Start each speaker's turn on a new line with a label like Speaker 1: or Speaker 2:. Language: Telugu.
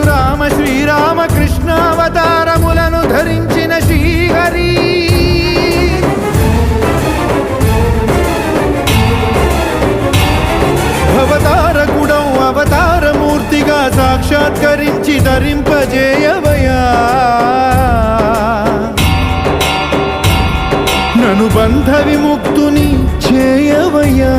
Speaker 1: పరశురామ శ్రీరామ కృష్ణావతారములను ధరించిన శ్రీహరి అవతారకుడౌ అవతారమూర్తిగా సాక్షాత్కరించి ధరింపజేయవయా నను బంధ విముక్తుని చేయవయ్యా